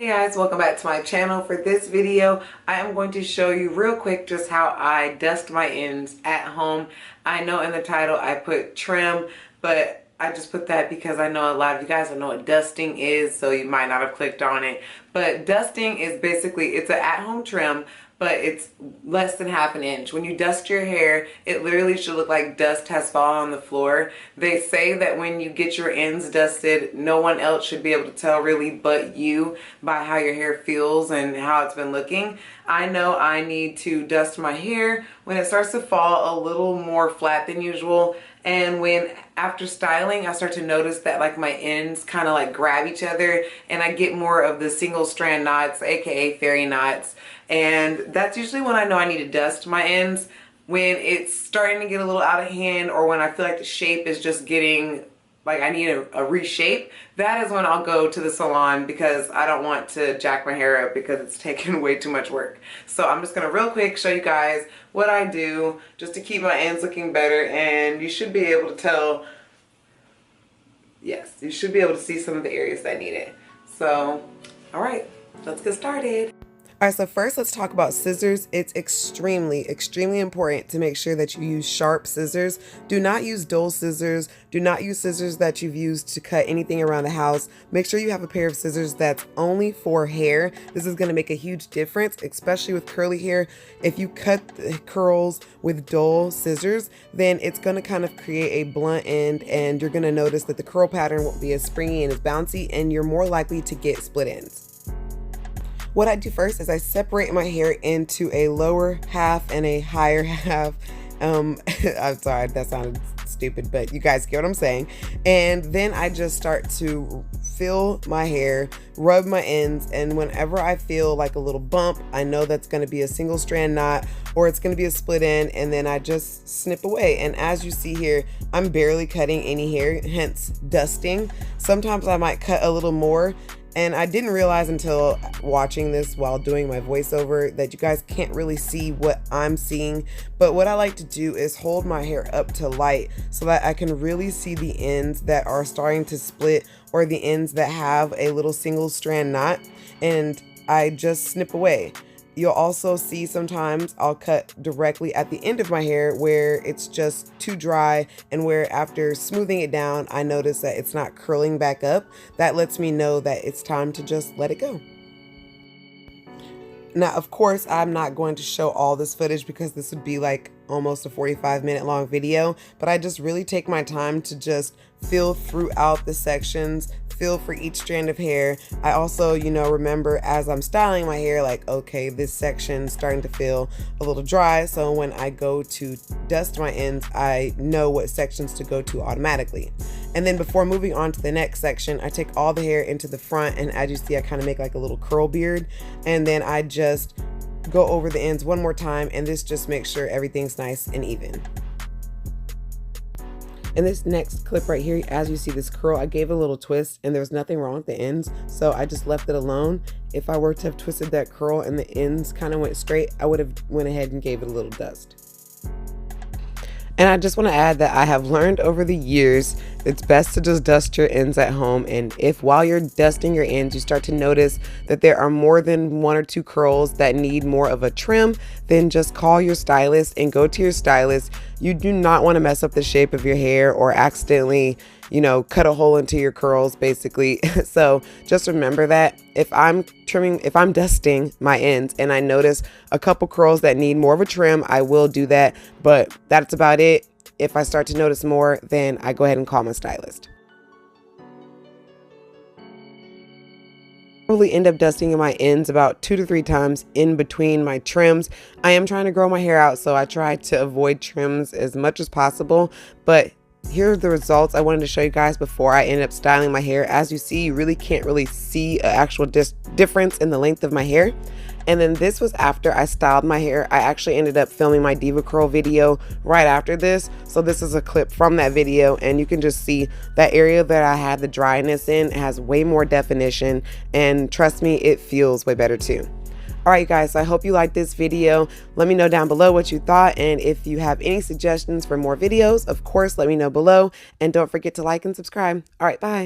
Hey guys, welcome back to my channel. For this video, I am going to show you real quick just how I dust my ends at home. I know in the title I put trim, but I just put that because I know a lot of you guys don't know what dusting is, so you might not have clicked on it. But dusting is basically, it's an at-home trim, but it's less than half an inch. When you dust your hair, it literally should look like dust has fallen on the floor. They say that when you get your ends dusted, no one else should be able to tell really but you by how your hair feels and how it's been looking. I know I need to dust my hair when it starts to fall a little more flat than usual, and when after styling I start to notice that like my ends kind of like grab each other and I get more of the single strand knots, aka fairy knots, and that's usually when I know I need to dust my ends. When it's starting to get a little out of hand, or when I feel like the shape is just getting like I need a reshape, that is when I'll go to the salon because I don't want to jack my hair up because it's taking way too much work. So I'm just gonna real quick show you guys what I do just to keep my ends looking better, and you should be able to tell, yes, you should be able to see some of the areas that need it. So, all right, let's get started. All right, so first let's talk about scissors. It's extremely important to make sure that you use sharp scissors. Do not use dull scissors. Do not use scissors that you've used to cut anything around the house. Make sure you have a pair of scissors that's only for hair. This is gonna make a huge difference, especially with curly hair. If you cut the curls with dull scissors, then it's gonna kind of create a blunt end, and you're gonna notice that the curl pattern won't be as springy and as bouncy, and you're more likely to get split ends. What I do first is I separate my hair into a lower half and a higher half. I'm sorry, that sounded stupid, but you guys get what I'm saying. And then I just start to fill my hair, rub my ends, and whenever I feel like a little bump, I know that's going to be a single strand knot or it's going to be a split end, and then I just snip away. And as you see here, I'm barely cutting any hair, hence dusting. Sometimes I might cut a little more. And I didn't realize until watching this while doing my voiceover that you guys can't really see what I'm seeing. But what I like to do is hold my hair up to light so that I can really see the ends that are starting to split or the ends that have a little single strand knot, and I just snip away. You'll also see sometimes I'll cut directly at the end of my hair where it's just too dry, and where after smoothing it down, I notice that it's not curling back up. That lets me know that it's time to just let it go. Now, of course, I'm not going to show all this footage because this would be like almost a 45-minute long video, but I just really take my time to just feel throughout the sections, feel for each strand of hair. I also, remember as I'm styling my hair, like, okay, this section's starting to feel a little dry, so when I go to dust my ends, I know what sections to go to automatically. And then before moving on to the next section, I take all the hair into the front, and as you see, I kind of make like a little curl beard, and then I just go over the ends one more time, and this just makes sure everything's nice and even. In this next clip right here, as you see this curl, I gave it a little twist and there's nothing wrong with the ends, so I just left it alone. If I were to have twisted that curl and the ends kind of went straight, I would have went ahead and gave it a little dust. And I just want to add that I have learned over the years it's best to just dust your ends at home, and if while you're dusting your ends you start to notice that there are more than one or two curls that need more of a trim, then just call your stylist and go to your stylist. You do not want to mess up the shape of your hair or accidentally, cut a hole into your curls basically. So just remember that if I'm dusting my ends and I notice a couple curls that need more of a trim, I will do that, but that's about it. If I start to notice more, then I go ahead and call my stylist. Probably end up dusting my ends about 2 to 3 times in between my trims. I am trying to grow my hair out, so I try to avoid trims as much as possible, but here are the results I wanted to show you guys before I end up styling my hair. As you see, you really can't really see an actual difference in the length of my hair. And then this was after I styled my hair. I actually ended up filming my Devacurl video right after this. So this is a clip from that video, and you can just see that area that I had the dryness in has way more definition, and trust me, it feels way better too. Alright guys, so I hope you liked this video. Let me know down below what you thought, and if you have any suggestions for more videos, of course, let me know below, and don't forget to like and subscribe. Alright, bye.